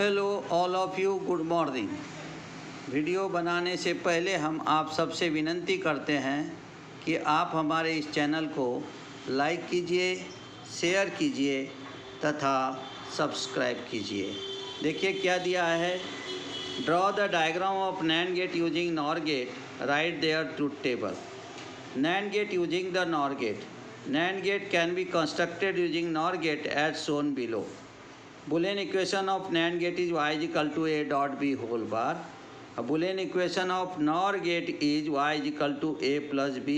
Hello all of you, good morning. Video बनाने से पहले हम आप सबसे विनती करते हैं कि आप हमारे इस चैनल को लाइक कीजिए, शेयर कीजिए तथा सब्सक्राइब कीजिए। देखिए क्या दिया है, draw the diagram of NAND gate using NOR gate, right there truth table. NAND gate using the NOR gate, NAND gate can be constructed using NOR gate as shown below. Boolean equation of NAND gate is y is equal to a dot b whole bar. A Boolean equation of NOR gate is y is equal to a plus b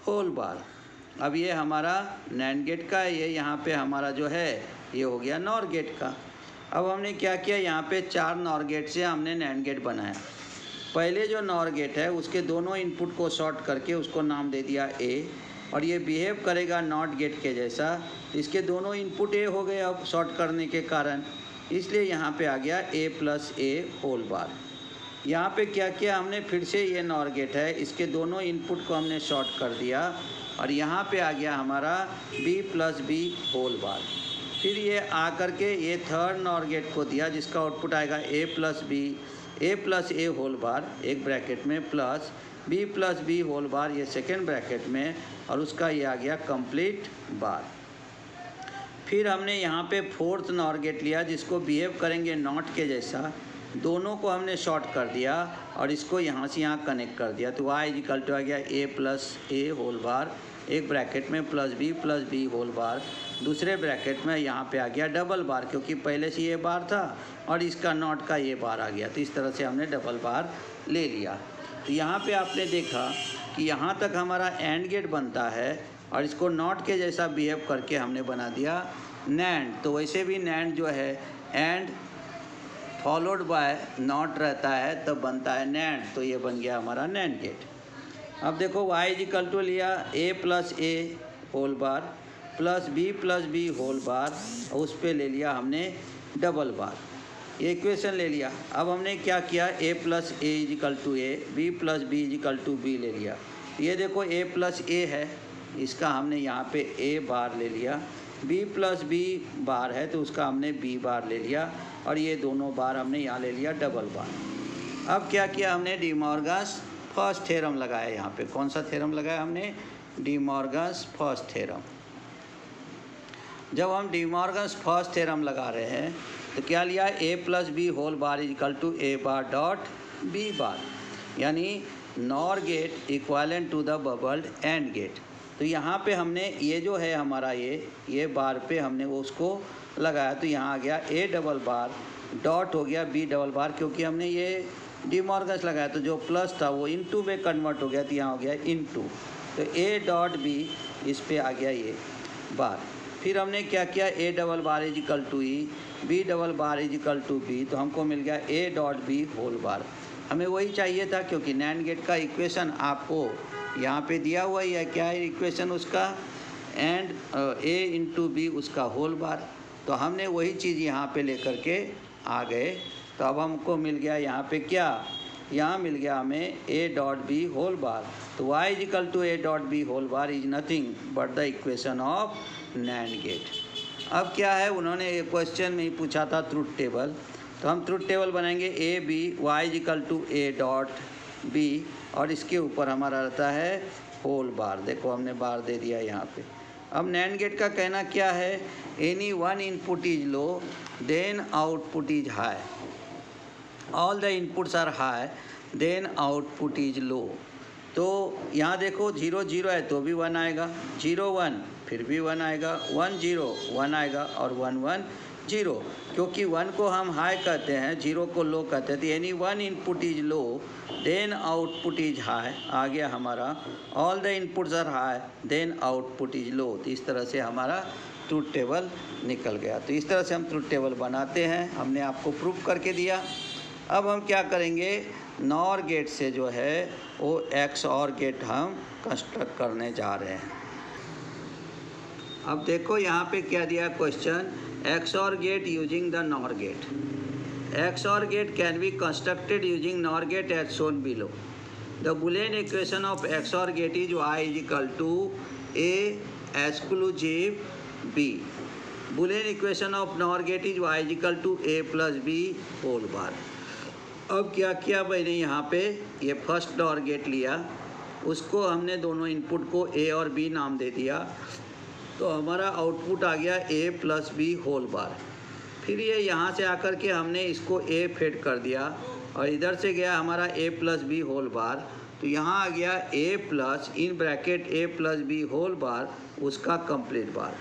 whole bar. अब ये हमारा NAND gate का, ये यहाँ पे हमारा जो है ये हो गया NOR गेट का। अब हमने क्या किया, यहाँ पे 4 NOR गेट से हमने NAND गेट बनाया। पहले जो NOR गेट है उसके दोनों इनपुट को शॉर्ट करके उसको नाम दे दिया a, और ये बिहेव करेगा नॉट गेट के जैसा। इसके दोनों इनपुट ए हो गए अब शॉर्ट करने के कारण, इसलिए यहाँ पे आ गया a plus A whole bar. यहाँ पे क्या किया हमने, फिर से ये नॉर गेट है, इसके दोनों इनपुट को हमने शॉर्ट कर दिया और यहाँ पे आ गया हमारा b plus B whole bar. फिर ये आ करके ये थर्ड नॉर गेट को दिया जिसका आउटपुट आएगा a plus A whole bar, एक ब्रैकेट में, plus b plus B whole bar, ये सेकेंड ब्रैकेट में, और उसका ये आ गया कंप्लीट बार। फिर हमने यहाँ पे फोर्थ नॉर गेट लिया जिसको बिहेव करेंगे नॉट के जैसा, दोनों को हमने शॉर्ट कर दिया और इसको यहाँ से यहाँ कनेक्ट कर दिया, तो y इक्वल टू आ गया a plus A whole bar, एक ब्रैकेट में, प्लस बी होल बार, दूसरे ब्रैकेट में यहाँ पे आ गया डबल बार, क्योंकि पहले से ये बार था और इसका नॉट का ये बार आ गया, तो इस तरह से हमने डबल बार ले लिया। तो यहाँ पे आपने देखा कि यहाँ तक हमारा एंड गेट बनता है और इसको नॉट के जैसा बिहेव करके हमने बना दिया नैंड। तो वैसे भी नैंड जो है एंड फॉलोड बाय नॉट रहता है तब बनता है नैंड, तो ये बन गया हमारा नैंड गेट। अब देखो y इक्वल टू लिया a plus A whole bar plus B whole bar, और उस पर ले लिया हमने डबल बार, ये इक्वेशन ले लिया। अब हमने क्या किया, a plus A equal to A, b plus B equal to B ले लिया। ये देखो a प्लस ए है, इसका हमने यहाँ पे a बार ले लिया, b प्लस बी बार है तो उसका हमने b बार ले लिया, और ये दोनों बार हमने यहाँ ले लिया डबल बार। अब क्या किया हमने, डी मॉर्गन्स फर्स्ट थ्योरम लगाया। यहाँ पे कौन सा थ्योरम लगाया हमने, डी मॉर्गन्स फर्स्ट थ्योरम। जब हम डी मॉर्गन्स फर्स्ट थ्योरम लगा रहे हैं तो क्या लिया, a plus B whole bar is equal to A bar dot B bar, यानी NOR gate equivalent to the bubbled AND gate. तो यहाँ पे हमने ये जो है हमारा ये बार पे हमने वो उसको लगाया, तो यहाँ आ गया a डबल बार डॉट हो गया b डबल बार, क्योंकि हमने ये डी मॉर्गन्स लगाया तो जो प्लस था वो इनटू में कन्वर्ट हो गया, तो यहाँ हो गया इनटू, तो a डॉट b इस पे आ गया ये बार। फिर हमने क्या किया, a double bar is equal to E, b double bar is equal to B, तो हमको मिल गया a dot B whole bar. हमें वही चाहिए था क्योंकि नैंड गेट का इक्वेशन आपको यहाँ पे दिया हुआ ही है। क्या है इक्वेशन उसका, एंड a इंटू बी उसका होल बार, तो हमने वही चीज़ यहाँ पे लेकर के आ गए। तो अब हमको मिल गया यहाँ पे क्या, यहाँ मिल गया हमें a dot B whole bar, तो y is equal to a dot B whole bar is nothing but the equation of NAND gate. अब क्या है, उन्होंने एक क्वेश्चन में ही पूछा था ट्रुथ टेबल, तो हम ट्रुथ टेबल बनाएंगे A B Y is equal to A dot B, और इसके ऊपर हमारा रहता है होल बार। देखो हमने बार दे दिया यहाँ पे। अब नैंड गेट का कहना क्या है, any one input is low then output is high, all the inputs are high then output is low. तो यहाँ देखो 0 0 है तो भी 1 आएगा, 0 1 फिर भी 1 आएगा, 1 0 1 आएगा, और 1 1 0, क्योंकि 1 को हम हाई कहते हैं, 0 को लो कहते हैं। तो यानी one input is low then output is high, आ गया हमारा all the inputs are high then output is low. तो इस तरह से हमारा ट्रुथ टेबल निकल गया। तो इस तरह से हम ट्रुथ टेबल बनाते हैं, हमने आपको प्रूफ करके दिया। अब हम क्या करेंगे, नॉर गेट से जो है वो XOR गेट हम कंस्ट्रक्ट करने जा रहे हैं। अब देखो यहाँ पे क्या दिया question, XOR gate using the NOR gate. XOR gate can be constructed using NOR gate as shown below. The Boolean equation of XOR gate is y is equal to a exclusive b। Boolean equation of NOR gate is y equal to a plus B whole bar. अब क्या किया मैंने यहाँ पे, ये first nor gate लिया, उसको हमने दोनों इनपुट को a और b नाम दे दिया, तो हमारा आउटपुट आ गया a plus B whole bar. फिर ये यहाँ से आकर के हमने इसको a फेड कर दिया और इधर से गया हमारा a plus B whole bar, तो यहाँ आ गया a plus in bracket a plus B whole bar, उसका कंप्लीट बार।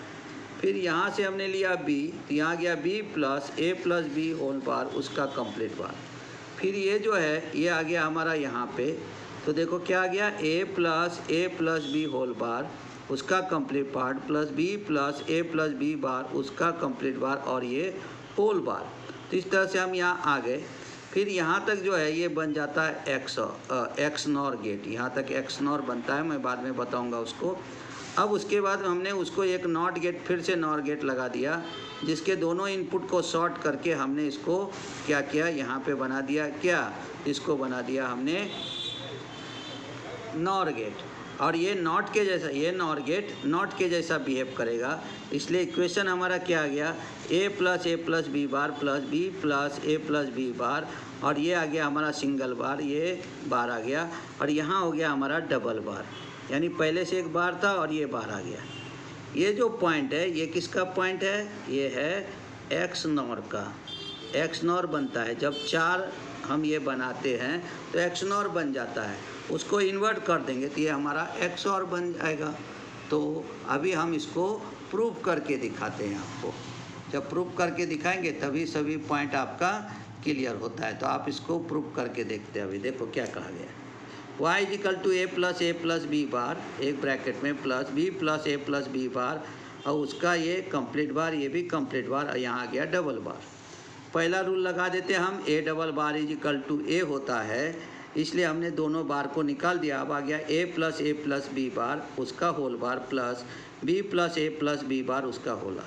फिर यहाँ से हमने लिया b, तो यहाँ गया b plus a plus B whole bar, उसका कंप्लीट बार। फिर ये जो है ये आ गया हमारा यहाँ पे, तो देखो क्या आ गया, a plus B whole bar, उसका complete part, plus b plus a plus B bar, उसका कंप्लीट बार, और ये होल बार। तो इस तरह से हम यहाँ आ गए। फिर यहाँ तक जो है ये बन जाता है एक्स नॉर गेट, यहाँ तक एक्स नॉर बनता है, मैं बाद में बताऊँगा उसको। अब उसके बाद हमने उसको एक नॉट गेट, फिर से नॉर गेट लगा दिया, जिसके दोनों इनपुट को शॉर्ट करके हमने इसको क्या किया, यहाँ पे बना दिया, क्या इसको बना दिया हमने नॉर गेट। और ये नॉट के जैसा, ये नॉर गेट नॉट के जैसा बिहेव करेगा, इसलिए इक्वेशन हमारा क्या आ गया, a plus B bar plus b plus a plus B bar, और ये आ गया हमारा सिंगल बार, ये बार आ गया, और यहाँ हो गया हमारा डबल बार, यानी पहले से एक बार था और ये बार आ गया। ये जो पॉइंट है ये किसका पॉइंट है, ये है एक्स नॉर का। एक्स नॉर बनता है जब 4 हम ये बनाते हैं तो एक्स नॉर बन जाता है, उसको इन्वर्ट कर देंगे तो ये हमारा एक्स और बन जाएगा। तो अभी हम इसको प्रूफ करके दिखाते हैं आपको, जब प्रूफ करके दिखाएंगे तभी सभी पॉइंट आपका क्लियर होता है। तो आप इसको प्रूफ करके देखते हैं। अभी देखो क्या कहा गया, y equal to a plus B bar, एक ब्रैकेट में plus b plus a plus B bar, और उसका ये कंप्लीट बार, ये भी कंप्लीट बार, और यहाँ आ गया डबल बार। पहला रूल लगा देते हम, a double bar is equal to a होता है, इसलिए हमने दोनों बार को निकाल दिया। अब आ गया a प्लस बी बार, उसका whole bar, plus b plus a plus B bar, उसका होल।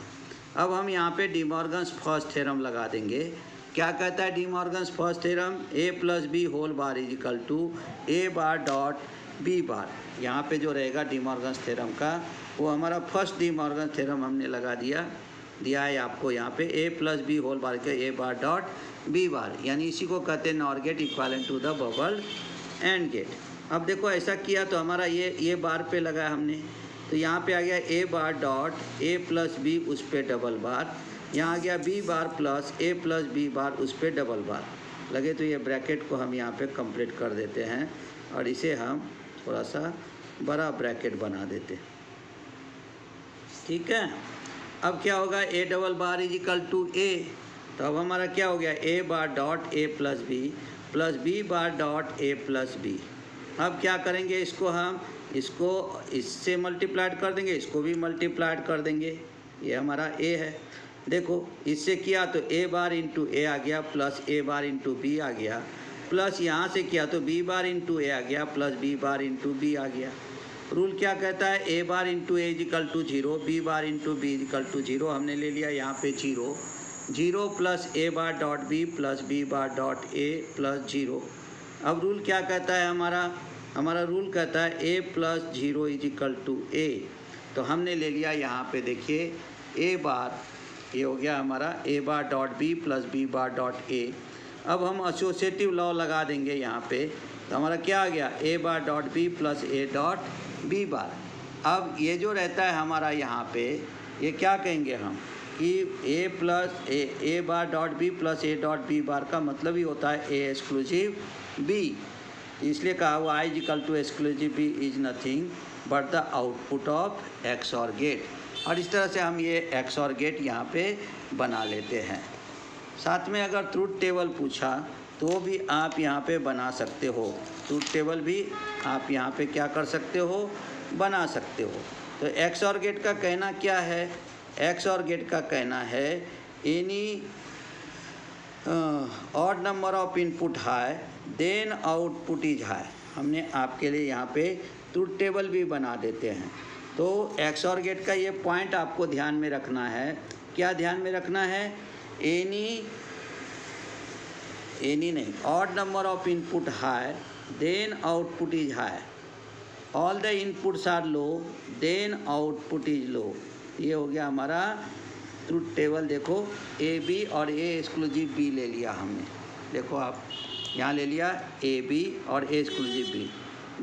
अब हम यहाँ पे डी मॉर्गन्स फर्स्ट थ्योरम लगा देंगे। क्या कहता है De Morgan's first theorem, a plus B whole bar is equal to a bar dot b bar. यहाँ पे जो रहेगा डी मॉर्गन्स थ्योरम का, वो हमारा फर्स्ट डी मॉर्गन्स थ्योरम हमने लगा दिया है आपको यहाँ पे, a plus B whole bar के a bar dot b bar, यानी इसी को कहते हैं NOR gate equivalent to the bubble AND gate. अब देखो ऐसा किया तो हमारा ये बार पे लगा हमने, तो यहाँ पे आ गया a bar dot a plus B, उस पर डबल बार, यहाँ आ गया b bar plus a plus B bar, उस पर डबल बार लगे। तो ये ब्रैकेट को हम यहाँ पे कंप्लीट कर देते हैं और इसे हम थोड़ा सा बड़ा ब्रैकेट बना देते, ठीक है। अब क्या होगा, a double bar is equal to a, तो अब हमारा क्या हो गया, a bar dot a plus b bar dot a plus B. अब क्या करेंगे, इसको हम इससे मल्टीप्लाइड कर देंगे, इसको भी मल्टीप्लाइड कर देंगे, ये हमारा a है। देखो इससे किया तो a बार इंटू a आ गया, plus a bar into b आ गया, प्लस यहाँ से किया तो b बार इंटू a आ गया, plus b bar into b आ गया। रूल क्या कहता है, a bar into a equal to 0, b bar into b equal to 0, हमने ले लिया यहाँ पे 0 plus a bar dot b plus b bar dot a plus 0। अब रूल क्या कहता है हमारा रूल कहता है a plus 0 is equal to a, तो हमने ले लिया यहाँ पे देखिए a बार, ये हो गया हमारा a bar dot b plus b bar dot a। अब हम एसोसिएटिव लॉ लगा देंगे यहाँ पे, तो हमारा क्या आ गया, a bar dot b plus a dot b बार। अब ये जो रहता है हमारा यहाँ पे, ये क्या कहेंगे हम कि a plus a bar dot b plus a dot b बार का मतलब ही होता है a एक्सक्लूसिव b, इसलिए कहा हुआ i equal to exclusive b is nothing but the output of XOR gate. और इस तरह से हम ये एक्स और गेट यहाँ पे बना लेते हैं। साथ में अगर ट्रूथ टेबल पूछा तो भी आप यहाँ पे बना सकते हो, ट्रूथ टेबल भी आप यहाँ पे क्या कर सकते हो, बना सकते हो। तो एक्स और गेट का कहना क्या है, एक्स और गेट का कहना है any odd number of input high then output is high. हमने आपके लिए यहाँ पे ट्रूथ टेबल भी बना देते हैं। तो एक्स और गेट का ये पॉइंट आपको ध्यान में रखना है। क्या ध्यान में रखना है, एनी नहीं, odd number of input high then output is high, all the inputs are low then output is low. ये हो गया हमारा ट्रूथ टेबल देखो ए बी और ए एक्सक्लूसिव बी ले लिया हमने। देखो आप यहाँ ले लिया ए बी और ए एक्सक्लूसिव बी।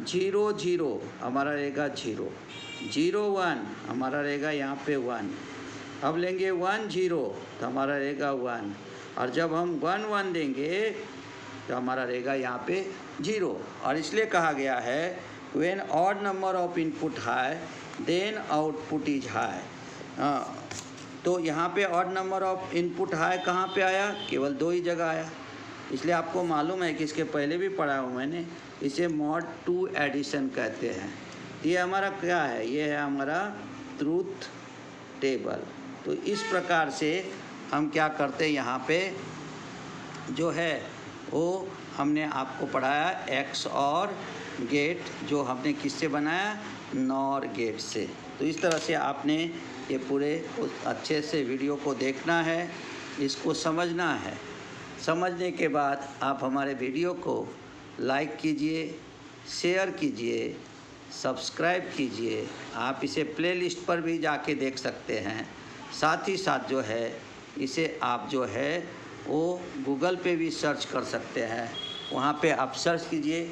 0 0 हमारा रहेगा 0, 0 1 हमारा रहेगा यहाँ पे 1। अब लेंगे 1 0 तो हमारा रहेगा 1, और जब हम 1 1 देंगे तो हमारा रहेगा यहाँ पे 0। और इसलिए कहा गया है when odd number of input high then output is high. तो यहाँ पे odd number of input high कहाँ पे आया? केवल 2 ही जगह आया। इसलिए आपको मालूम है कि इसके पहले भी पढ़ा हूँ मैंने, इसे मॉड 2 एडिशन कहते हैं। ये हमारा क्या है? ये है हमारा ट्रूथ टेबल। तो इस प्रकार से हम क्या करते हैं, यहाँ पे जो है वो हमने आपको पढ़ाया एक्स और गेट, जो हमने किससे बनाया? नॉर गेट से। तो इस तरह से आपने ये पूरे अच्छे से वीडियो को देखना है, इसको समझना है। समझने के बाद आप हमारे वीडियो को लाइक कीजिए, शेयर कीजिए, सब्सक्राइब कीजिए। आप इसे प्लेलिस्ट पर भी जाके देख सकते हैं। साथ ही साथ जो है इसे आप जो है वो गूगल पे भी सर्च कर सकते हैं। वहाँ पे आप सर्च कीजिए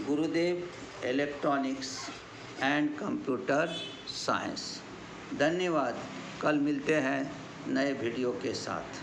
गुरुदेव इलेक्ट्रॉनिक्स एंड कंप्यूटर साइंस। धन्यवाद। कल मिलते हैं नए वीडियो के साथ।